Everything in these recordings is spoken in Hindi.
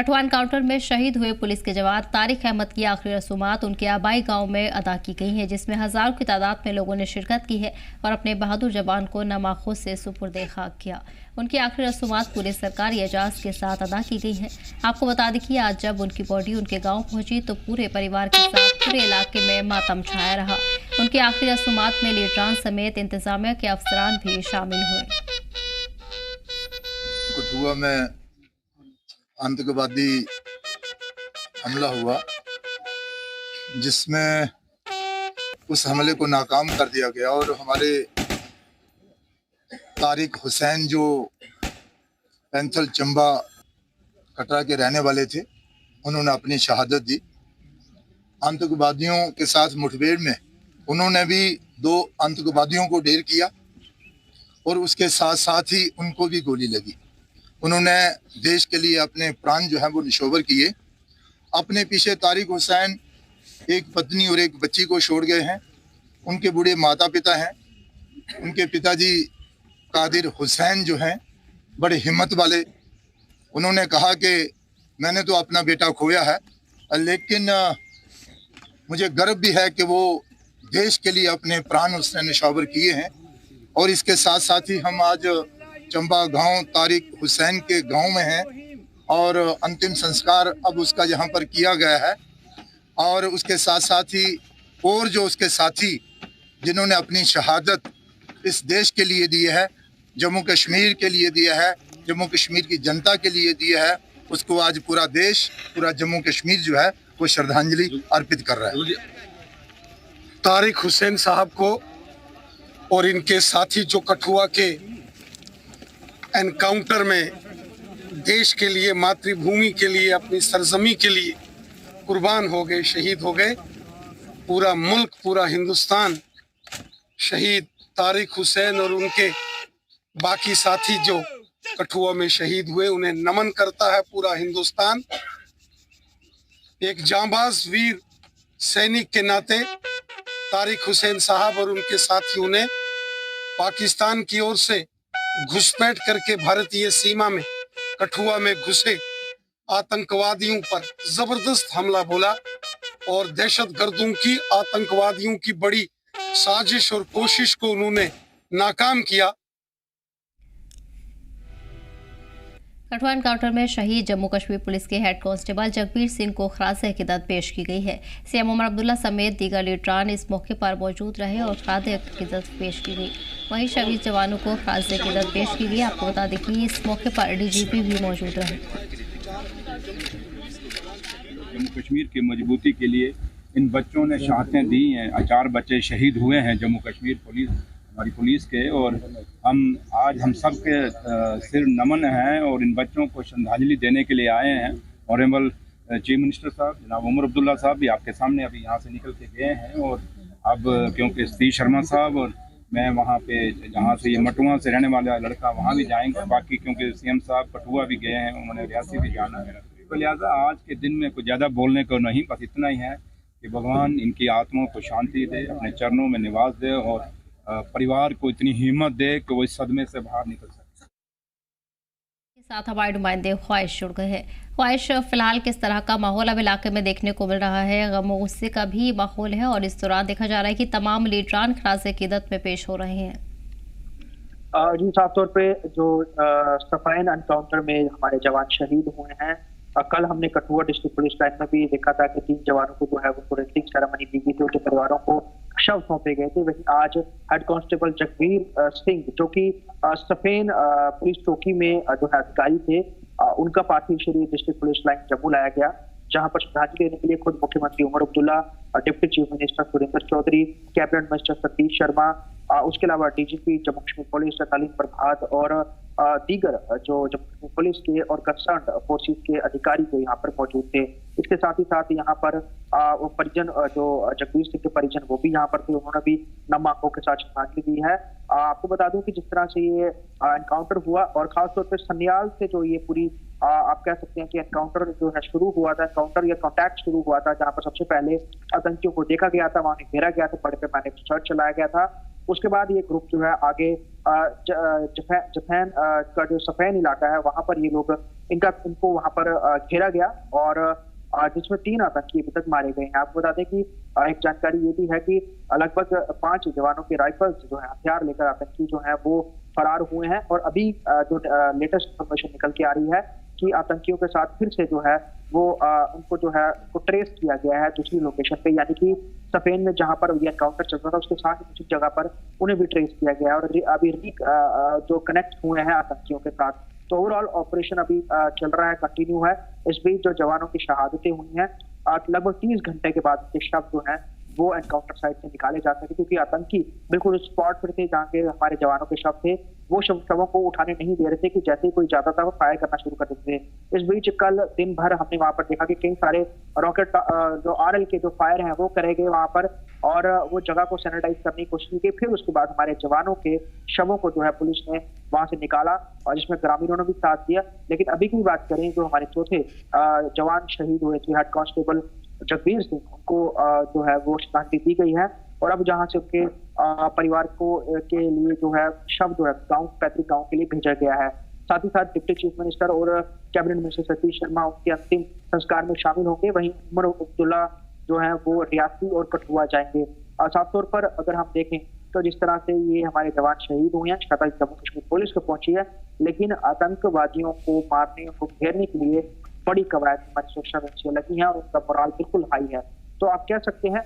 कठुआ एनकाउंटर में शहीद हुए पुलिस के जवान तारिक अहमद की आखिरी रसूमात उनके आबाई गांव में अदा की गई हैं, जिसमें हजारों की तादाद में लोगों ने शिरकत की है और अपने बहादुर जवान को नमाखुश से सुपुर्द खाक किया। उनकी आखिरी रसूमात पूरे सरकारी एजाज के साथ अदा की गई हैं। आपको बता दें कि आज जब उनकी बॉडी उनके गाँव पहुंची तो पूरे परिवार के साथ पूरे इलाके में मातम छाया रहा। उनकी आखिरी रसूमात में लीडरान समेत इंतजामिया के अफसरान भी शामिल हुए। कठुआ में आतंकवादी हमला हुआ, जिसमें उस हमले को नाकाम कर दिया गया और हमारे तारिक हुसैन जो पैंथल चंबा कटरा के रहने वाले थे, उन्होंने अपनी शहादत दी। आतंकवादियों के साथ मुठभेड़ में उन्होंने भी 2 आतंकवादियों को ढेर किया और उसके साथ साथ ही उनको भी गोली लगी। उन्होंने देश के लिए अपने प्राण जो है वो निशोवर किए। अपने पीछे तारिक हुसैन एक पत्नी और एक बच्ची को छोड़ गए हैं। उनके बूढ़े माता पिता हैं। उनके पिताजी कादिर हुसैन जो हैं बड़े हिम्मत वाले, उन्होंने कहा कि मैंने तो अपना बेटा खोया है, लेकिन मुझे गर्व भी है कि वो देश के लिए अपने प्राण उसने निशोवर किए हैं। और इसके साथ साथ ही हम आज चंबा गांव तारिक हुसैन के गांव में हैं और अंतिम संस्कार अब उसका यहाँ पर किया गया है। और उसके साथ साथ ही और जो उसके साथी जिन्होंने अपनी शहादत इस देश के लिए दी है, जम्मू कश्मीर के लिए दिया है, जम्मू कश्मीर की जनता के लिए दिया है, उसको आज पूरा देश, पूरा जम्मू कश्मीर जो है वो श्रद्धांजलि अर्पित कर रहा है। तारिक हुसैन साहब को और इनके साथी जो कठुआ के एनकाउंटर में देश के लिए, मातृभूमि के लिए, अपनी सरजमी के लिए कुर्बान हो गए, शहीद हो गए। पूरा मुल्क, पूरा हिंदुस्तान शहीद तारिक हुसैन और उनके बाकी साथी जो कठुआ में शहीद हुए उन्हें नमन करता है। पूरा हिंदुस्तान एक जांबाज वीर सैनिक के नाते तारिक हुसैन साहब और उनके साथियों ने पाकिस्तान की ओर से घुसपैठ करके भारतीय सीमा में कठुआ में घुसे आतंकवादियों पर जबरदस्त हमला बोला और दहशतगर्दों की, आतंकवादियों की बड़ी साजिश और कोशिश को उन्होंने नाकाम किया। कठुआ एनकाउंटर में शहीद जम्मू कश्मीर पुलिस के हेड कांस्टेबल जगबीर सिंह को खराज अकीदत पेश की गई है। सीएम उमर अब्दुल्ला समेत दीगर लीडरान इस मौके पर मौजूद रहे और खराज अकीदत पेश की गई। वहीं शहीद जवानों को खराज अकीदत पेश की गई। आपको बता दें कि इस मौके पर डीजीपी भी मौजूद रहे। जम्मू कश्मीर की मजबूती के लिए इन बच्चों ने शहादतें दी हैं। 4 बच्चे शहीद हुए हैं जम्मू कश्मीर पुलिस, हमारी पुलिस के, और हम सब के सिर नमन हैं और इन बच्चों को श्रद्धांजलि देने के लिए आए हैं। ऑनरेबल चीफ मिनिस्टर साहब जनाब उमर अब्दुल्ला साहब भी आपके सामने अभी यहाँ से निकल के गए हैं और अब क्योंकि सतीश शर्मा साहब और मैं वहाँ पे जहाँ से ये मटुआ से रहने वाला लड़का वहाँ भी जाएंगे। बाकी क्योंकि सीएम साहब कठुआ भी गए हैं, उन्होंने रियासी भी जाना है, तो लिहाजा आज के दिन में कुछ ज़्यादा बोलने को नहीं, बस इतना ही है कि भगवान इनकी आत्मा को शांति दे, अपने चरणों में निवास दे और परिवार को इतनी हिम्मत दे कि वो इस सदमे से बाहर निकल सके। साथ हमारे नुमाइंदे ख्वाहिश जुड़ गए हैं। ख्वाहिश, फिलहाल किस तरह का माहौल अब इलाके में देखने को मिल रहा है? गम और गुस्से का भी माहौल है और इस दौरान देखा जा रहा है कि तमाम लीडरान खराज अकीदत में पेश हो रहे हैं। जी, साफ तौर पे जो सफाइन एनकाउंटर में हमारे जवान शहीद हुए हैं, कल हमने कठुआ डिस्ट्रिक्ट पुलिस लाइन में भी देखा था कि 3 जवानों को जो है वो फोरेंसिक सेरेमनी दी गई थी, उनके परिवारों को शव सौंपे गए थे। वहीं आज हेड कांस्टेबल जगबीर सिंह जो कि सफेन पुलिस चौकी में जो है अधिकारी थे, उनका पार्थिव शरीर डिस्ट्रिक्ट पुलिस लाइन जम्मू लाया गया, जहां पर श्रद्धांजलि देने के लिए खुद मुख्यमंत्री Omar Abdullah, deputy chief minister Surinder Choudhary, cabinet minister Satish Sharma, उसके अलावा डीजीपी जम्मू कश्मीर पुलिस तलीम प्रभात और दीगर जो जम्मू कश्मीर पुलिस के और कंसर्न फोर्सेस के अधिकारी जो यहाँ पर मौजूद थे। इसके साथ ही यहाँ पर वो परिजन जो जगबीर सिंह के परिजन वो भी यहाँ पर थे, उन्होंने भी नम आंखों के साथ श्रद्धांजलि दी है। आपको बता दूं कि जिस तरह से ये एनकाउंटर हुआ और खासतौर पर सन्याल से जो ये पूरी आप कह सकते हैं कि एनकाउंटर जो है शुरू हुआ था, एनकाउंटर या कॉन्टैक्ट शुरू हुआ था, जहां पर सबसे पहले आतंकियों को देखा गया था, वहां घेरा गया था, बड़े पैमाने पर सर्च चलाया गया था। उसके बाद ये ग्रुप जो है आगे जफैन का जो सफैन इलाका है वहां पर ये लोग इनको वहां पर घेरा गया और जिसमें 3 आतंकी अभी तक मारे गए हैं। आपको बता दें कि एक जानकारी ये भी है कि लगभग 5 जवानों के राइफल्स जो है हथियार लेकर आतंकी जो है वो फरार हुए हैं। और अभी जो लेटेस्ट इंफॉर्मेशन निकल के आ रही है कि आतंकियों के साथ फिर से जो है वो उनको जो है वो ट्रेस किया गया है दूसरी लोकेशन पे, यानी कि सफेन में जहां पर ये एनकाउंटर चल रहा था उसके साथ दूसरी जगह पर उन्हें भी ट्रेस किया गया है और अभी जो कनेक्ट हुए हैं आतंकियों के साथ। तो ओवरऑल ऑपरेशन अभी चल रहा है, कंटिन्यू है। इस बीच जो जवानों की शहादतें हुई हैं लगभग 30 घंटे के बाद उनके शव जो है वो एनकाउंटर साइट से निकाले जा सके, क्योंकि आतंकी बिल्कुल उस स्पॉट पर थे जहाँ के हमारे जवानों के शव थे। वो शवों को उठाने नहीं दे रहे थे कि जैसे ही कोई जाता था वो फायर करना शुरू कर देते थे। इस बीच कल दिन भर हमने वहां पर देखा कि कई सारे रॉकेट जो RL के जो फायर हैं वो करे गए वहां पर और वो जगह को सैनिटाइज करने की कोशिश की। फिर उसके बाद हमारे जवानों के शवों को जो है पुलिस ने वहां से निकाला और जिसमें ग्रामीणों ने भी साथ दिया। लेकिन अभी की बात करें जो हमारे चौथे जवान शहीद हुए थे हेड कांस्टेबल जगबीर सिंह, उनको जो है वो श्रद्धांजलि दी गई है और अब जहां से उनके परिवार के लिए जो है शव जो है पैतृक गांव के लिए भेजा गया है। साथ ही साथ डिप्टी चीफ मिनिस्टर और कैबिनेट मिनिस्टर सतीश शर्मा उनके अंतिम संस्कार में शामिल होंगे। वहीं उमर अब्दुल्ला जो है वो रियासी और कठुआ जाएंगे। साफ तौर पर अगर हम देखें तो जिस तरह से ये हमारे जवान शहीद हुए हैं, श्रद्धांजलि जम्मू कश्मीर पुलिस को पहुंची है, लेकिन आतंकवादियों को मारने को घेरने के लिए बड़ी कवायद हमारी सुरक्षा एजेंसियां लगी हैं और उनका मोराल बिल्कुल हाई है। तो आप कह सकते हैं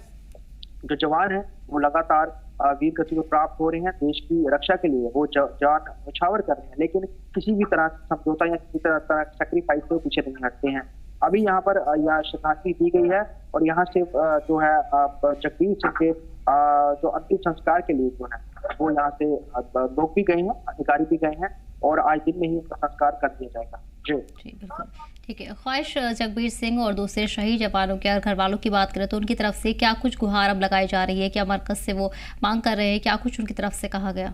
जो जवान हैं वो लगातार वीर गति को प्राप्त हो रहे हैं, देश की रक्षा के लिए वो जान न्यौछावर कर रहे हैं, लेकिन किसी भी तरह समझौता या किसी तरह सैक्रिफाइस से पीछे नहीं हटते हैं। अभी यहाँ पर यह श्रद्धांजलि दी गई है और यहाँ से जो है जगबीर सिंह के जो अंतिम संस्कार के लिए जो है वो यहाँ से लोग भी गए हैं, अधिकारी भी गए हैं और आज दिन में ही उनका संस्कार कर दिया जाएगा। जी बिल्कुल ठीक है। ख्वाहिश जगबीर सिंह और दूसरे शहीद जवानों के और घर वालों की बात करें तो उनकी तरफ से क्या कुछ गुहार अब लगाई जा रही है, क्या मरकज से वो मांग कर रहे हैं, क्या कुछ उनकी तरफ से कहा गया?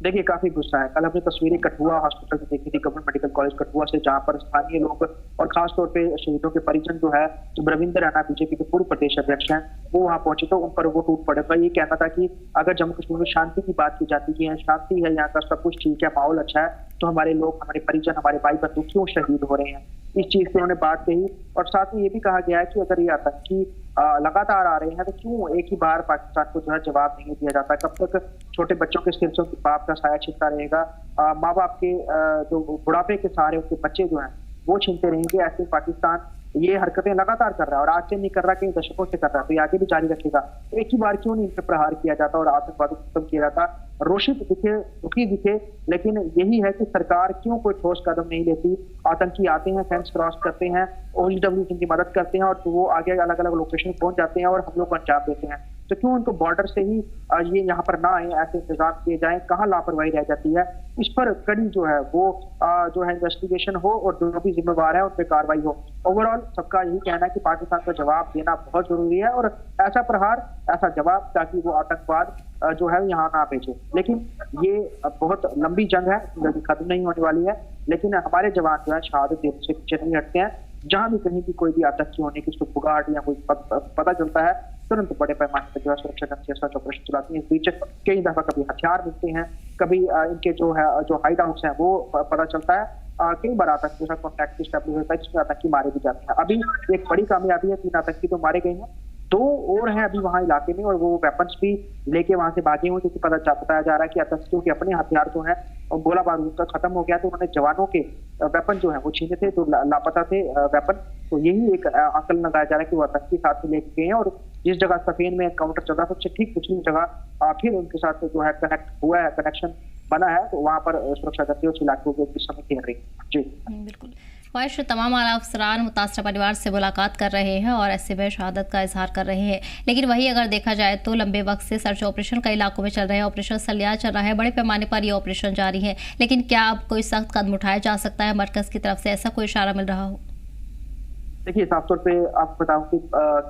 देखिए काफी गुस्सा है। कल हमने तस्वीरें कठुआ हॉस्पिटल से देखी थी, गवर्नमेंट मेडिकल कॉलेज कठुआ से, जहां पर स्थानीय लोग और खासतौर पे शहीदों के परिजन जो है जो रविंद्र रैना बीजेपी के पूर्व प्रदेश अध्यक्ष हैं वो वहां पहुंचे तो उन पर वो टूट पड़े। ये कहना था कि अगर जम्मू कश्मीर में शांति की बात की जाती है, शांति है, यहाँ का सब कुछ ठीक है, माहौल अच्छा है, तो हमारे लोग, हमारे परिजन, हमारे भाई बंधु क्यों शहीद हो रहे हैं। इस चीज की उन्होंने बात कही और साथ में ये भी कहा गया है कि अगर ये आतंकी लगातार आ रहे हैं तो क्यों एक ही बार पाकिस्तान को जो है जवाब नहीं दिया जाता। कब तक छोटे बच्चों के सिर से बाप का साया छिपता रहेगा, माँ बाप के जो बुढ़ापे के सहारे उनके बच्चे जो हैं वो छीनते रहेंगे। ऐसे पाकिस्तान ये हरकतें लगातार कर रहा है और आज से नहीं कर रहा, कई दशकों से कर रहा है, तो ये आगे भी जारी रखेगा। एक ही बार क्यों नहीं इन पर प्रहार किया जाता और आतंकवाद को खत्म किया जाता। रोषित दिखे, दुखी दिखे, लेकिन यही है कि सरकार क्यों कोई ठोस कदम नहीं लेती। आतंकी आते हैं, फेंस क्रॉस करते हैं, OGW की मदद करते हैं और वो आगे अलग अलग लोकेशन पहुंच जाते हैं और हम लोग को अंजाम देते हैं। तो क्यों उनको बॉर्डर से ही ये यहाँ पर ना आए, ऐसे इंतजाम किए जाए, कहाँ लापरवाही रह जाती है। इस पर कड़ी जो है वो जो है इन्वेस्टिगेशन हो और जो भी जिम्मेवार है उन पर कार्रवाई हो। ओवरऑल सबका यही कहना है कि पाकिस्तान को जवाब देना बहुत जरूरी है और ऐसा प्रहार, ऐसा जवाब ताकि वो आतंकवाद जो है यहाँ ना भेजे। लेकिन ये बहुत लंबी जंग है, जल्दी खत्म नहीं होने वाली है, लेकिन हमारे जवान जो है शहादत देने से पीछे नहीं हटते हैं। जहां भी कहीं भी कोई भी आतंकी होने की सुबुगाहट या कोई पता चलता है तुरंत बड़े पैमाने पर जो है सुरक्षा एजेंसियां सर्च ऑपरेशन चलाती हैं। इस बीच कई दफा कभी हथियार मिलते हैं, कभी इनके जो है जो हाइड हाउस है वो पता चलता है। कई बार आतंकी के साथ कॉन्टैक्ट स्टैब्लिश होता है जिसमें आतंकी मारे भी जाते हैं। अभी एक बड़ी कामयाबी है, 3 आतंकी तो मारे गए हैं, 2 और हैं अभी वहां इलाके में और वो वेपन्स भी लेके वहां से भागे हुए, क्योंकि बताया जा रहा है कि आतंकियों के अपने हथियार जो है और गोला बारूद का खत्म हो गया, तो उन्होंने जवानों के वेपन जो है वो छीने थे, तो लापता थे वेपन। तो यही एक आकलन लगाया जा रहा है कि वो आतंकी साथ में लेके गए हैं और जिस जगह सफेन में काउंटर चल रहा था उससे ठीक पिछली जगह फिर उनके साथ जो है कनेक्ट हुआ है, कनेक्शन बना है, तो वहां पर सुरक्षा करते हुए उस इलाके को इस समय घेर रही है। जी बिल्कुल। ख्वाहिश तमाम आला अफसरान मुतासरा परिवार से मुलाकात कर रहे हैं और ऐसे में शहादत का इजहार कर रहे हैं, लेकिन वही अगर देखा जाए तो लंबे वक्त से सर्च ऑपरेशन कई इलाकों में चल रहे हैं, ऑपरेशन सलिया चल रहा है, बड़े पैमाने पर ये ऑपरेशन जारी है, लेकिन क्या अब कोई सख्त कदम उठाया जा सकता है मरकज की तरफ से, ऐसा कोई इशारा मिल रहा हो? देखिए साफ तौर पे आपको बताऊं कि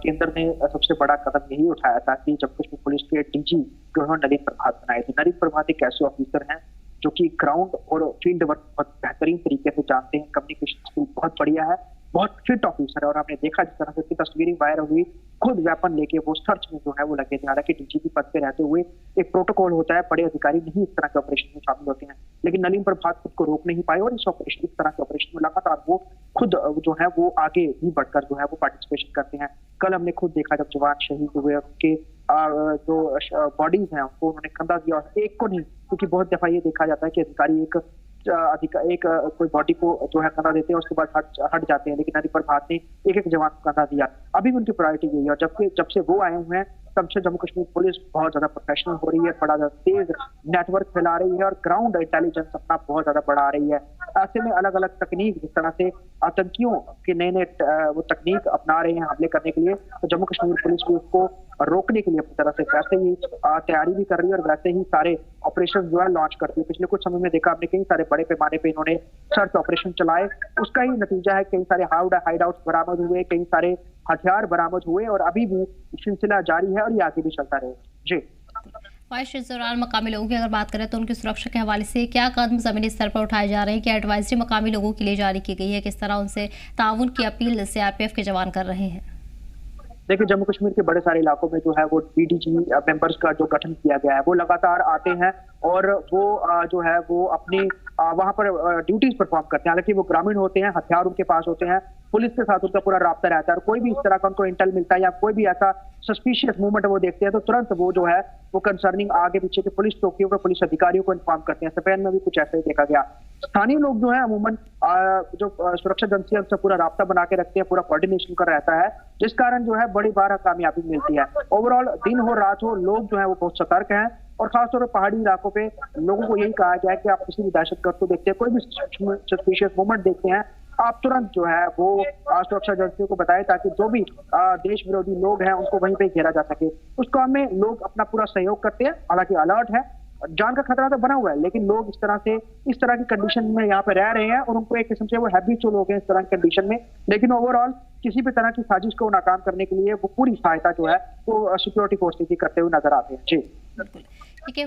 केंद्र ने सबसे बड़ा कदम यही उठाया था कि जम्मू कश्मीर पुलिस के DG जो है नलिन प्रभात बनाए थे। नलिन प्रभात एक ऐसे ऑफिसर हैं जो कि ग्राउंड और फील्ड वर्क बहुत बेहतरीन तरीके से जानते हैं, कम्युनिकेशन स्किल बहुत बढ़िया है बहुत फिट ऑफिसर है। और आपने देखा जिस तरह से उसकी तस्वीरें वायरल हुई, खुद वेपन लेके वो सर्च में जो है वो लगे थे। हालांकि डीजीपी पद पे रहते हुए एक प्रोटोकॉल होता है, बड़े अधिकारी नहीं इस तरह के ऑपरेशन में शामिल होते हैं, लेकिन नलीन प्रभात खुद को रोक नहीं पाए और इस तरह के ऑपरेशन में लगातार वो खुद जो है वो आगे भी बढ़कर जो है वो पार्टिसिपेशन करते हैं। कल हमने खुद देखा जब जवान शहीद हुए, उनके जो बॉडीज हैं उनको उन्होंने कंधा दिया, एक को नहीं, क्योंकि बहुत दफा ये देखा जाता है कि अधिकारी एक कोई बॉडी को जो है कंधा देते हैं उसके बाद हट जाते हैं, लेकिन नलीन प्रभात ने एक जवान को कंधा दिया। अभी भी उनकी प्रायोरिटी यही है। और जब से वो आए हुए हैं तब से जम्मू कश्मीर पुलिस बहुत ज्यादा प्रोफेशनल हो रही है, बड़ा ज्यादा तेज नेटवर्क फैला रही है और ग्राउंड इंटेलिजेंस अपना बहुत ज्यादा बढ़ा रही है। ऐसे में अलग अलग तकनीक, जिस तरह से आतंकियों के नए वो तकनीक अपना रहे हैं हमले करने के लिए, तो जम्मू कश्मीर पुलिस भी उसको रोकने के लिए अपनी तरह से वैसे ही तैयारी भी कर रही है और वैसे ही सारे ऑपरेशन जो है लॉन्च करती है। पिछले कुछ समय में देखा आपने कई सारे बड़े पैमाने पे इन्होंने सर्च ऑपरेशन चलाए, उसका ही नतीजा है कई सारे हाइड आउट बरामद हुए, कई सारे हथियार बरामद हुए और अभी भी सिलसिला जारी है और ये आगे भी चलता रहे। जी ख्वाहिश, इस दौरान मकामी लोगों की अगर बात करें तो उनकी सुरक्षा के हवाले से क्या कदम जमीनी स्तर पर उठाए जा रहे हैं? क्या एडवाइजरी मकामी लोगों के लिए जारी की गई है? किस तरह उनसे ताउन की अपील सीआरपीएफ के जवान कर रहे हैं? देखिए, जम्मू कश्मीर के बड़े सारे इलाकों में जो है वो बीडीजी मेंबर्स का जो गठन किया गया है वो लगातार आते हैं और वो जो है वो अपनी वहां पर ड्यूटीज परफॉर्म करते हैं। हालांकि वो ग्रामीण होते हैं, हथियार उनके पास होते हैं, पुलिस के साथ उनका पूरा राब्ता रहता है और कोई भी इस तरह का उनको इंटेल मिलता है या कोई भी ऐसा सस्पिशियस मूवमेंट वो देखते हैं तो तुरंत वो जो है वो कंसर्निंग आगे पीछे के पुलिस चौकियों के पुलिस अधिकारियों को इन्फॉर्म करते हैं। सफेद में भी कुछ ऐसा ही देखा गया। स्थानीय लोग जो है अमूमन जो सुरक्षा एजेंसी है उनसे पूरा राब्ता बना के रखते हैं, पूरा कोऑर्डिनेशन कर रहता है, जिस कारण जो है बड़ी बार कामयाबी मिलती है। ओवरऑल दिन हो रात हो लोग जो है वो बहुत सतर्क हैं और खासतौर पर पहाड़ी इलाकों पे लोगों को यही कहा गया है कि आप किसी भी दहशतगर्द को देखते हैं, कोई भी सस्पिशियस मूवमेंट देखते हैं, आप तुरंत जो है वो सुरक्षा एजेंसियों को बताएं ताकि जो भी देश विरोधी लोग हैं उनको वहीं पे घेरा जा सके। उस काम में लोग अपना पूरा सहयोग करते हैं। हालांकि अलर्ट है, जान का खतरा तो बना हुआ है, लेकिन लोग इस तरह की कंडीशन में यहाँ पे रह रहे हैं और उनको एक किस्म से वो हैबिचुअल हो गए इस तरह की कंडीशन में। लेकिन ओवरऑल किसी भी तरह की साजिश को नाकाम करने के लिए वो पूरी सहायता जो है वो सिक्योरिटी फोर्सेस की करते हुए नजर आते हैं। जी बिल्कुल ठीक है।